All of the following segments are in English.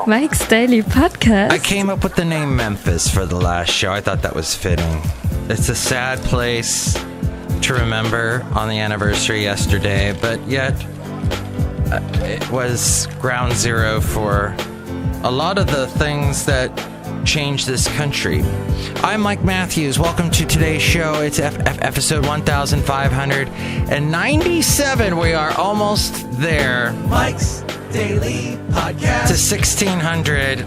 Mike's Daily Podcast. I came up with the name Memphis for the last show. I thought that was fitting. It's a sad place to remember on the anniversary yesterday, but yet it was ground zero for a lot of the things that changed this country. I'm Mike Matthews. Welcome to today's show. It's episode 1597. We are almost there. Mike's Daily Podcast. To 1600.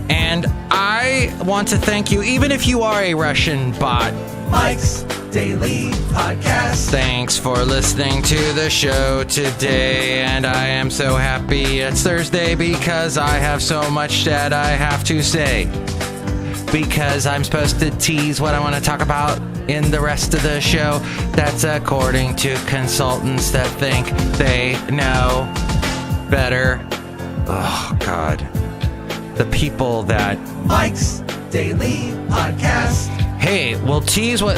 And I want to thank you, even if you are a Russian bot. Mike's Daily Podcast. Thanks for listening to the show today, and I am so happy it's Thursday because I have so much that I have to say. Because I'm supposed to tease what I want to talk about in the rest of the show. That's according to consultants that think they know better. Oh, God. The people that... Mike's Daily Podcast. Hey, we'll tease what...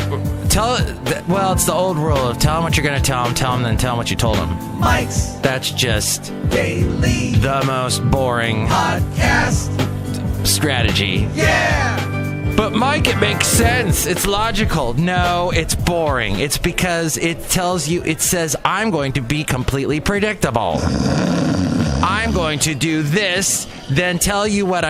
Well, it's the old rule of tell them what you're going to tell them, then tell them what you told them. Mike's That's just Daily the most boring Podcast. strategy. Yeah! But Mike, it makes sense. It's logical. No, it's boring. It's because it tells you, it says, I'm going to be completely predictable. I'm going to do this, then tell you what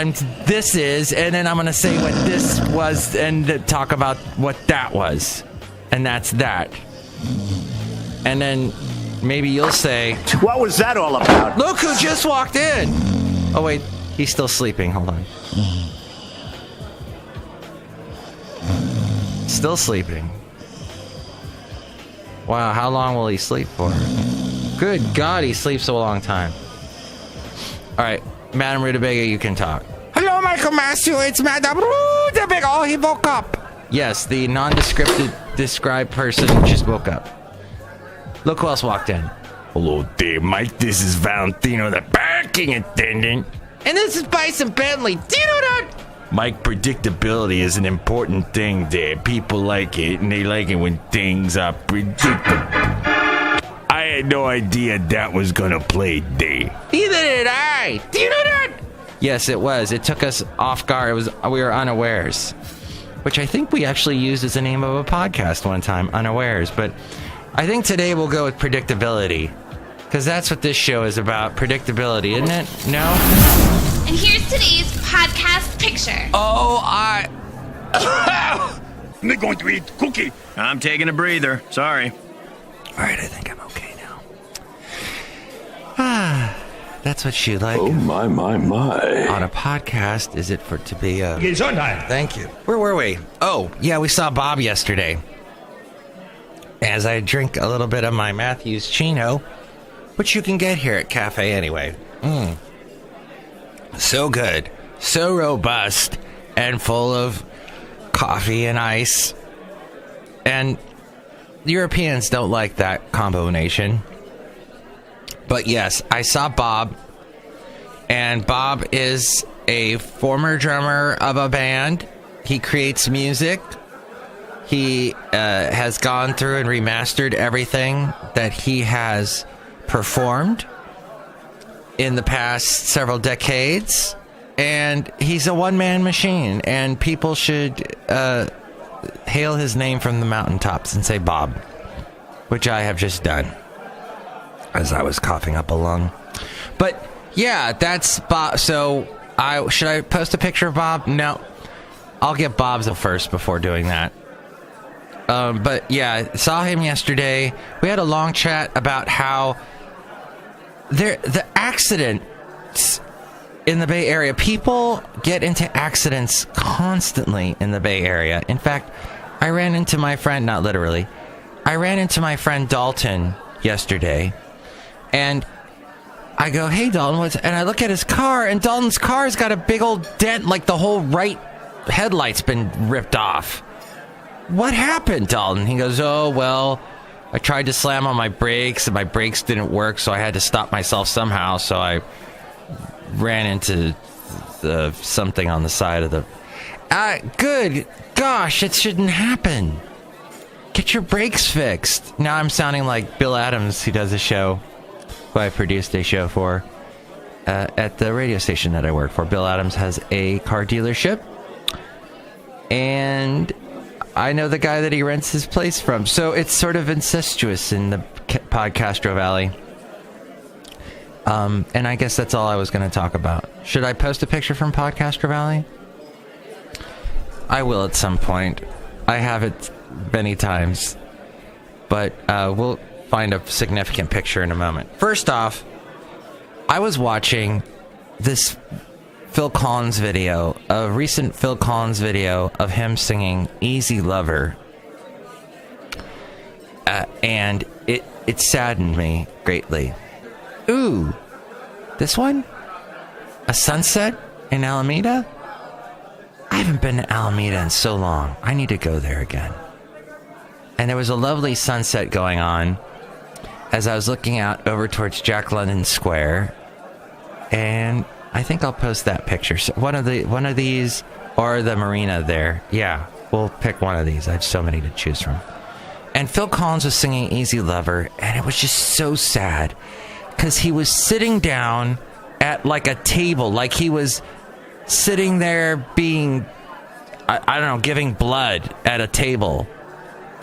this is, and then I'm going to say what this was and talk about what that was. And that's that. And then maybe you'll say, what was that all about? Look who just walked in. Oh, wait, he's still sleeping. Hold on. Still sleeping. Wow, how long will he sleep for? Good God, he sleeps a long time. All right, Madam Rutabaga, you can talk. Hello, Michael Matthew. It's Madam Rutabaga. Oh, he woke up. Yes, the described person just woke up. Look who else walked in. Hello there, Mike. This is Valentino, the parking attendant. And this is Bison Bentley. Do you know that? Mike, predictability is an important thing there. People like it, and they like it when things are predictable. I had no idea that was gonna play there. Neither did I. Do you know that? Yes, it was. It took us off guard. We were unawares, which I think we actually used as the name of a podcast one time, unawares. But I think today we'll go with predictability, because that's what this show is about, predictability, isn't it? No? And here's today's podcast picture. Oh, I'm going to eat cookie. I'm taking a breather. Sorry. All right, I think I'm okay now. That's what she like. Oh, my. On a podcast, is it for to be a... Gesundheit. Thank you. Where were we? Oh, yeah, we saw Bob yesterday. As I drink a little bit of my Matthews Chino, which you can get here at Café Anyway. So good. So robust. And full of coffee and ice. And Europeans don't like that combination. But yes, I saw Bob. And Bob is a former drummer of a band. He creates music. He has gone through and remastered everything that he has performed in the past several decades. And he's a one-man machine. And people should hail his name from the mountaintops and say Bob, which I have just done as I was coughing up a lung. But yeah, that's Bob. So should I post a picture of Bob? No, I'll get Bob's first before doing that. But yeah, saw him yesterday. We had a long chat about how the accidents in the Bay Area, people get into accidents constantly in the Bay Area. In fact, I ran into my friend, not literally, I ran into my friend Dalton yesterday, and I go, hey Dalton, and I look at his car, and Dalton's car's got a big old dent, like the whole right headlight's been ripped off. What happened, Dalton? He goes, oh, well, I tried to slam on my brakes, and my brakes didn't work, so I had to stop myself somehow, so I ran into something on the side of the... Good gosh, it shouldn't happen. Get your brakes fixed. Now I'm sounding like Bill Adams, who does a show, who I produced a show for. at the radio station that I work for. Bill Adams has a car dealership, and I know the guy that he rents his place from. So it's sort of incestuous in the podcast Ravalli. And I guess that's all I was going to talk about. Should I post a picture from podcast Ravalli? I will at some point. I have it many times. But we'll find a significant picture in a moment. First off, I was watching this Phil Collins video, a recent Phil Collins video of him singing Easy Lover. And it saddened me greatly. Ooh, this one? A sunset in Alameda? I haven't been to Alameda in so long. I need to go there again. And there was a lovely sunset going on as I was looking out over towards Jack London Square. And I think I'll post that picture. So one of these or the marina there. Yeah, we'll pick one of these. I have so many to choose from. And Phil Collins was singing Easy Lover, and it was just so sad because he was sitting down at like a table, like he was sitting there being, I don't know, giving blood at a table.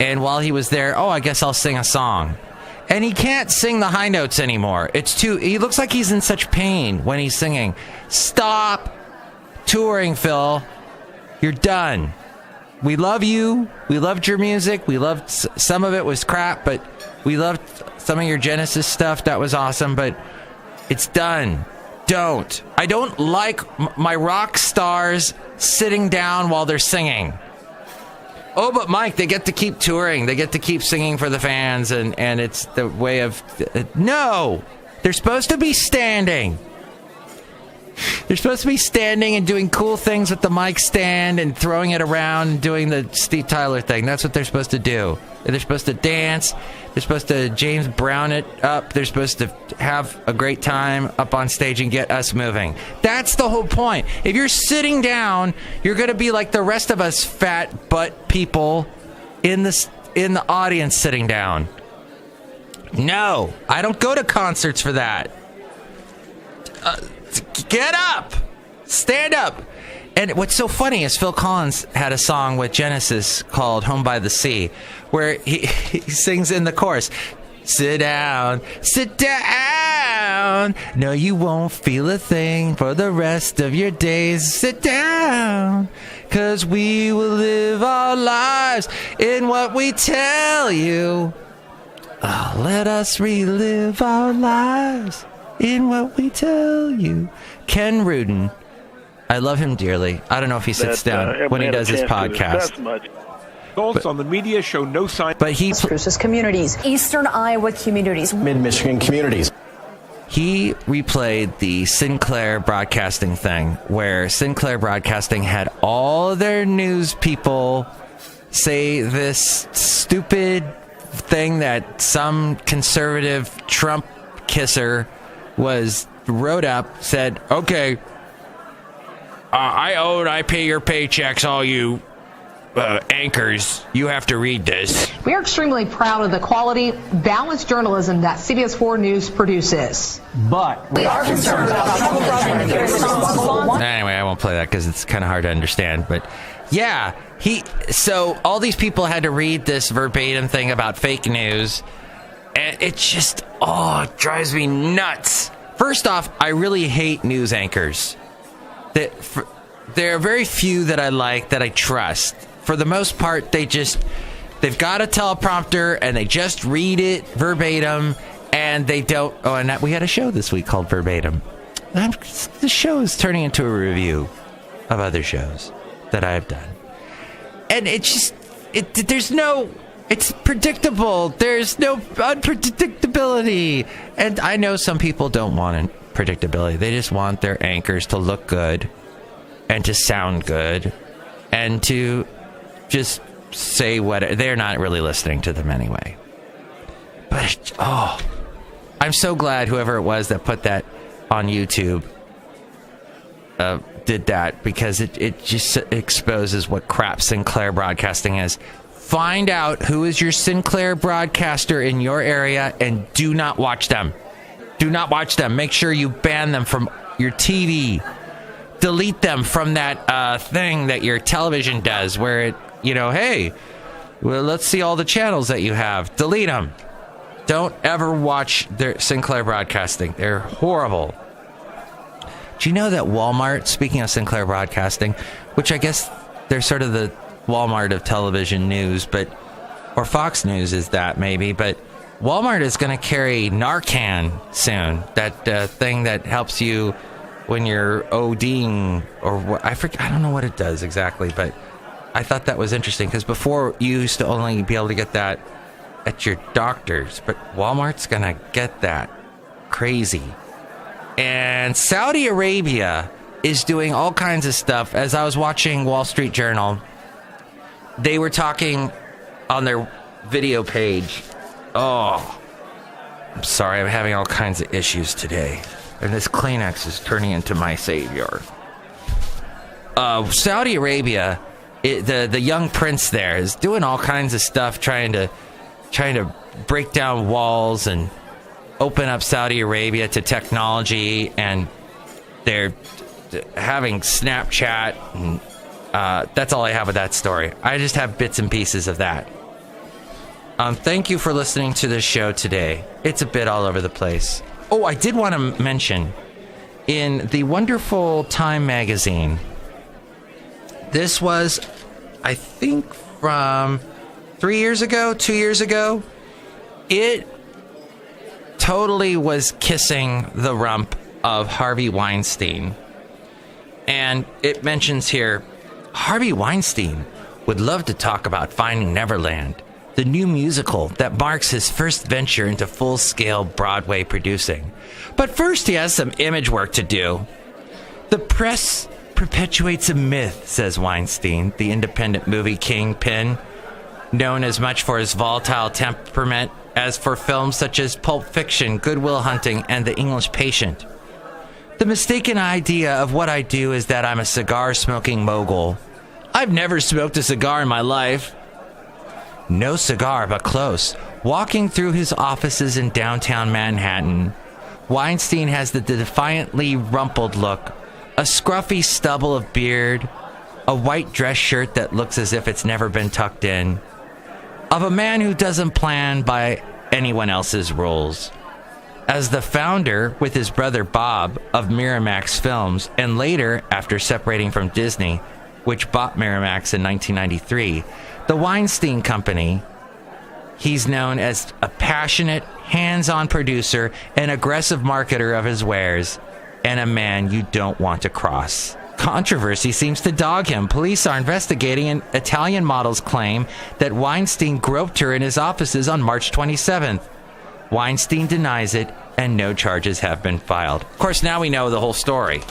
And while he was there, I guess I'll sing a song. And he can't sing the high notes anymore. He looks like he's in such pain when he's singing. Stop touring, Phil. You're done. We love you. We loved your music. We loved some of it was crap, but we loved some of your Genesis stuff. That was awesome, but it's done. Don't. I don't like my rock stars sitting down while they're singing. Oh, but Mike, they get to keep touring. They get to keep singing for the fans, and it's the way of... No! They're supposed to be standing. They're supposed to be standing and doing cool things with the mic stand and throwing it around and doing the Steve Tyler thing. That's what they're supposed to do. They're supposed to dance. They're supposed to James Brown it up. They're supposed to have a great time up on stage and get us moving. That's the whole point. If you're sitting down, you're going to be like the rest of us fat butt people in the audience sitting down. No, I don't go to concerts for that. Get up! Stand up! And what's so funny is Phil Collins had a song with Genesis called Home by the Sea, where he sings in the chorus, sit down, no you won't feel a thing for the rest of your days, sit down, 'cause we will live our lives in what we tell you. Oh, let us relive our lives in what we tell you. Ken Rudin. I love him dearly. I don't know if he sits down when he does his podcast. Results on the media show no sign. But he Massachusetts communities, Eastern Iowa communities, Mid-Michigan communities. He replayed the Sinclair Broadcasting thing, where Sinclair Broadcasting had all their news people say this stupid thing that some conservative Trump kisser wrote up, said, okay, I pay your paychecks, all you anchors. You have to read this. We are extremely proud of the quality, balanced journalism that CBS 4 News produces. But we are concerned about trouble. Anyway, I won't play that because it's kind of hard to understand. But yeah, so all these people had to read this verbatim thing about fake news. And it just, it drives me nuts. First off, I really hate news anchors. There are very few that I like, that I trust. For the most part, they've got a teleprompter and they just read it verbatim, and they don't. And we had a show this week called Verbatim. The show is turning into a review of other shows that I've done, and it's predictable. There's no unpredictability, and I know some people don't want predictability. They just want their anchors to look good and to sound good and to just say what they're not really listening to them anyway. But I'm so glad whoever it was that put that on YouTube did that, because it just exposes what crap Sinclair Broadcasting is. Find out who is your Sinclair broadcaster in your area and do not watch them. Do not watch them. Make sure you ban them from your TV. Delete them from that thing that your television does where it, hey, well, let's see all the channels that you have. Delete them. Don't ever watch their Sinclair Broadcasting. They're horrible. Do you know that Walmart, speaking of Sinclair Broadcasting, which I guess they're sort of the Walmart of television news, or Fox News is that maybe, but Walmart is going to carry Narcan soon. That thing that helps you when you're ODing or what, I don't know what it does exactly, but I thought that was interesting because before you used to only be able to get that at your doctor's, but Walmart's going to get that. Crazy. And Saudi Arabia is doing all kinds of stuff. As I was watching Wall Street Journal, they were talking on their video page. Oh, I'm sorry. I'm having all kinds of issues today. And this Kleenex is turning into my savior. Saudi Arabia, the young prince there is doing all kinds of stuff, trying to break down walls and open up Saudi Arabia to technology, and they're having Snapchat, and that's all I have with that story. I just have bits and pieces of that. Thank you for listening to this show today. It's a bit all over the place. Oh, I did want to mention, in the wonderful Time magazine, this was, I think, from 2 years ago, it totally was kissing the rump of Harvey Weinstein. And it mentions here, Harvey Weinstein would love to talk about Finding Neverland, the new musical that marks his first venture into full-scale Broadway producing. But first he has some image work to do. The press perpetuates a myth, says Weinstein, the independent movie kingpin, known as much for his volatile temperament as for films such as Pulp Fiction, Good Will Hunting, and The English Patient. The mistaken idea of what I do is that I'm a cigar-smoking mogul. I've never smoked a cigar in my life. No cigar, but close. Walking through his offices in downtown Manhattan, Weinstein has the defiantly rumpled look, a scruffy stubble of beard, a white dress shirt that looks as if it's never been tucked in, of a man who doesn't plan by anyone else's rules. As the founder, with his brother Bob, of Miramax Films, and later, after separating from Disney, which bought Miramax in 1993, the Weinstein Company, he's known as a passionate, hands-on producer and aggressive marketer of his wares, and a man you don't want to cross. Controversy seems to dog him. Police are investigating an Italian model's claim that Weinstein groped her in his offices on March 27th. Weinstein denies it, and no charges have been filed. Of course, now we know the whole story.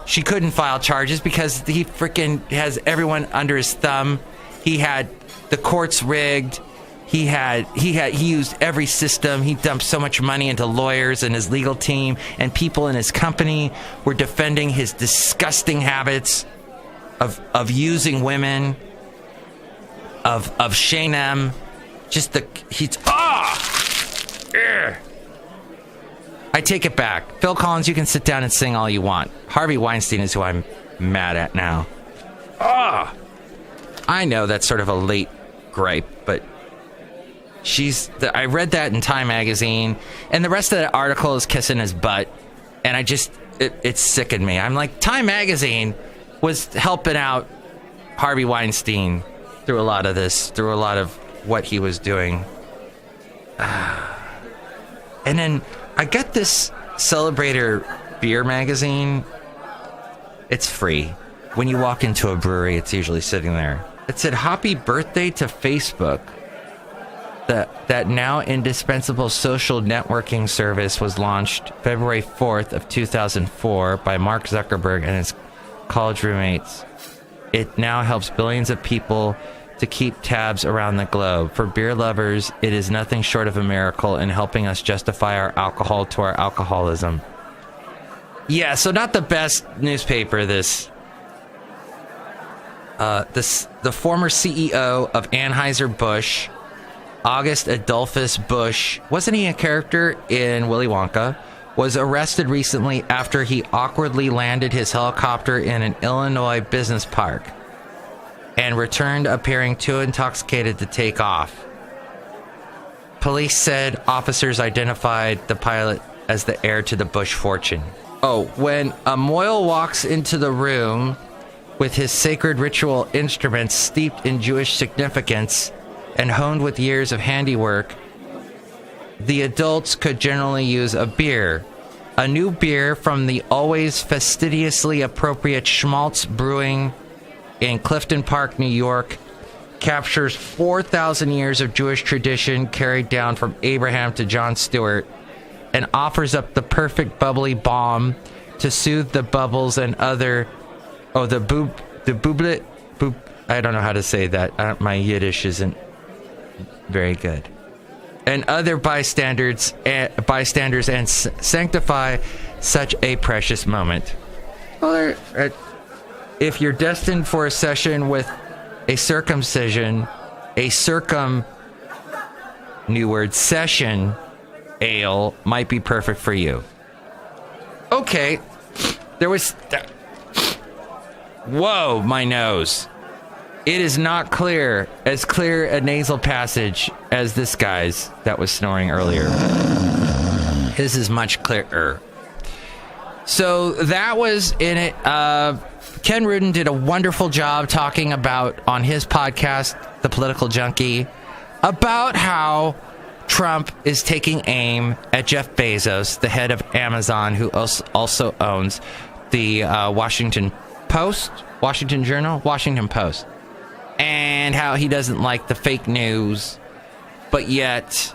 She couldn't file charges because he freaking has everyone under his thumb. He had the courts rigged. He used every system. He dumped so much money into lawyers and his legal team, and people in his company were defending his disgusting habits of using women, of shaming them. I take it back. Phil Collins, you can sit down and sing all you want. Harvey Weinstein is who I'm mad at now. I know that's sort of a late gripe, but I read that in Time magazine, and the rest of the article is kissing his butt, and it sickened me. I'm like, Time magazine was helping out Harvey Weinstein through a lot of this, through a lot of what he was doing. And then I got this Celebrator beer magazine. It's free. When you walk into a brewery, it's usually sitting there. It said, "Happy birthday to Facebook." That now indispensable social networking service was launched February 4th of 2004 by Mark Zuckerberg and his college roommates. It now helps billions of people to keep tabs around the globe. For beer lovers, it is nothing short of a miracle in helping us justify our alcohol to our alcoholism. Yeah, so not the best newspaper, this. The former CEO of Anheuser-Busch, August Adolphus Busch, wasn't he a character in Willy Wonka? was arrested recently after he awkwardly landed his helicopter in an Illinois business park and returned appearing too intoxicated to take off. Police said officers identified the pilot as the heir to the Bush fortune. Oh, when a Moyle walks into the room with his sacred ritual instruments steeped in Jewish significance and honed with years of handiwork, the adults could generally use a beer. A new beer from the always fastidiously appropriate Schmaltz Brewing in Clifton Park, New York, captures 4,000 years of Jewish tradition carried down from Abraham to John Stewart and offers up the perfect bubbly bomb to soothe the bubbles and other... Oh, the booblet... I don't know how to say that. My Yiddish isn't very good. And other bystanders and sanctify such a precious moment. Well, if you're destined for a session with a circumcision, new word, session ale might be perfect for you. Okay, there was... Whoa, my nose. It is not as clear a nasal passage as this guy's that was snoring earlier. His is much clearer. So that was in it. Ken Rudin did a wonderful job talking about, on his podcast, The Political Junkie, about how Trump is taking aim at Jeff Bezos, the head of Amazon, who also owns the Washington Post, and how he doesn't like the fake news, but yet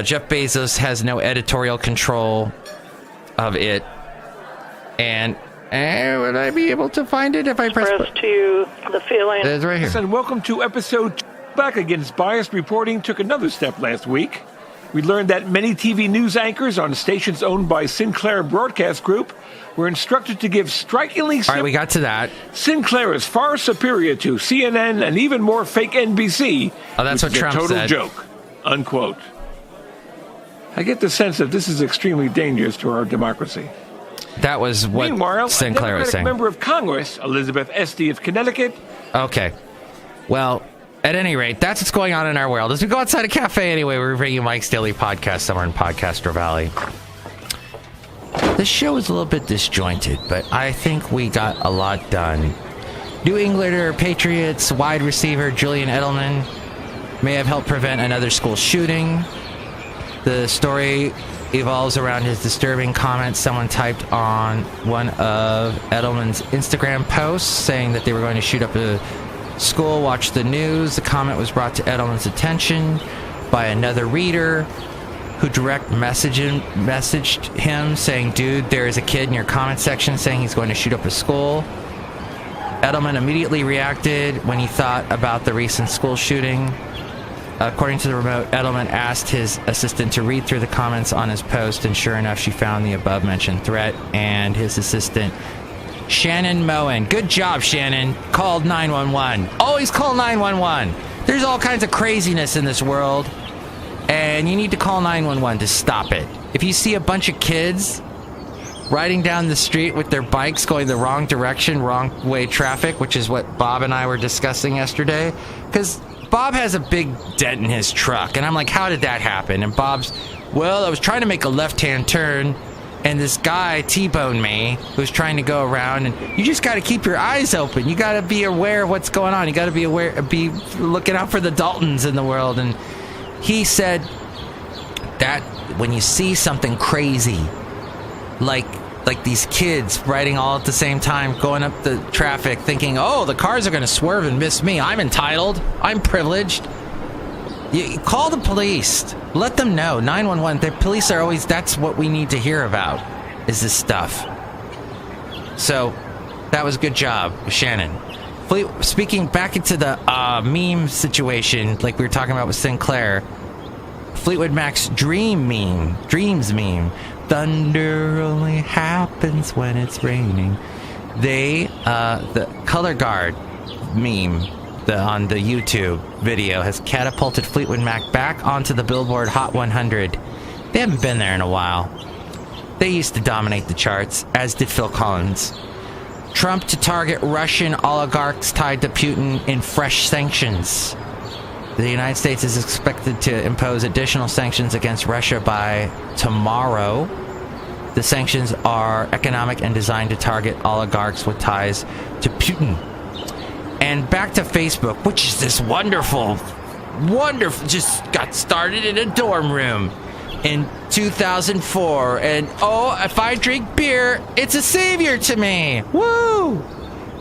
Jeff Bezos has no editorial control of it. And would I be able to find it if I press to you the feeling? It's right here. And welcome to episode 2. Back Against Biased Reporting took another step last week. We learned that many TV news anchors on stations owned by Sinclair Broadcast Group were instructed to give strikingly... All right, we got to that. Sinclair is far superior to CNN and even more fake NBC. Oh, that's what Trump total said. Joke, unquote. I get the sense that this is extremely dangerous to our democracy. That was what Meanwhile, Sinclair was saying. A member of Congress, Elizabeth Esty of Connecticut... Okay. Well, at any rate, that's what's going on in our world. As we go outside of Café Anyway, we're bringing you Mike's Daily Podcast somewhere in Podcast Ravalli. This show is a little bit disjointed, but I think we got a lot done. New Englander Patriots wide receiver Julian Edelman may have helped prevent another school shooting. The story evolves around his disturbing comments someone typed on one of Edelman's Instagram posts saying that they were going to shoot up a school. Watch the news. The comment was brought to Edelman's attention by another reader who direct messaged him saying, dude, there is a kid in your comment section saying he's going to shoot up a school. Edelman immediately reacted when he thought about the recent school shooting. According to the remote, Edelman asked his assistant to read through the comments on his post, and sure enough, she found the above-mentioned threat, and his assistant, Shannon Moen. Good job, Shannon. Called 911. Always call 911. There's all kinds of craziness in this world, and you need to call 911 to stop it. If you see a bunch of kids riding down the street with their bikes going the wrong direction, wrong way traffic, which is what Bob and I were discussing yesterday, because Bob has a big dent in his truck, and I'm like, how did that happen? And Bob's, well, I was trying to make a left-hand turn, and this guy T-boned me who was trying to go around, and you just got to keep your eyes open. You got to be aware of what's going on. You got to be looking out for the Daltons in the world. And he said that when you see something crazy, like these kids riding all at the same time, going up the traffic, thinking, oh, the cars are going to swerve and miss me. I'm entitled. I'm privileged. You call the police. Let them know. 911. The police are always, that's what we need to hear about, is this stuff. So that was a good job, Shannon. Speaking back into the meme situation, like we were talking about with Sinclair, Fleetwood Mac's Dreams meme. Thunder only happens when it's raining. The Color Guard meme on the YouTube video has catapulted Fleetwood Mac back onto the Billboard Hot 100. They haven't been there in a while. They used to dominate the charts, as did Phil Collins. Trump to target Russian oligarchs tied to Putin in fresh sanctions. The United States is expected to impose additional sanctions against Russia by tomorrow. The sanctions are economic and designed to target oligarchs with ties to Putin. And back to Facebook, which is this wonderful, just got started in a dorm room in 2004. And if I drink beer, it's a savior to me. Woo!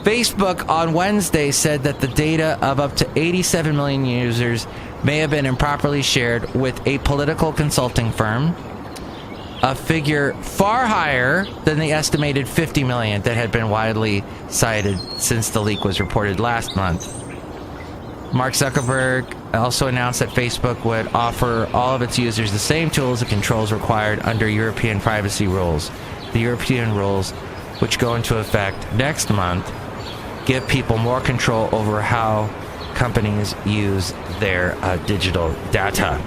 Facebook on Wednesday said that the data of up to 87 million users may have been improperly shared with a political consulting firm, a figure far higher than the estimated 50 million that had been widely cited since the leak was reported last month. Mark Zuckerberg also announced that Facebook would offer all of its users the same tools and controls required under European privacy rules. The European rules, which go into effect next month, give people more control over how companies use their digital data.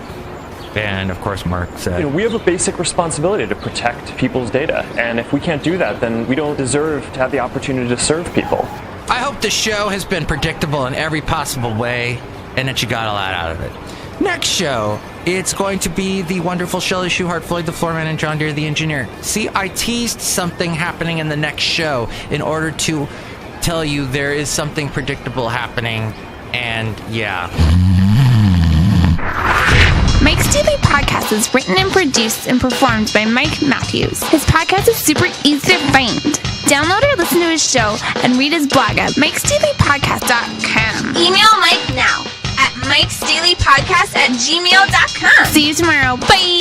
And of course, Mark said, we have a basic responsibility to protect people's data. And if we can't do that, then we don't deserve to have the opportunity to serve people. I hope the show has been predictable in every possible way and that you got a lot out of it. Next show, it's going to be the wonderful Shelley Shuhart, Floyd the Floorman, and John Deere the Engineer. See, I teased something happening in the next show in order to tell you there is something predictable happening, and yeah. Mike's Daily Podcast is written and produced and performed by Mike Matthews. His podcast is super easy to find. Download or listen to his show and read his blog at mikesdailypodcast.com. Email Mike now at mikesdailypodcast@gmail.com. See you tomorrow. Bye.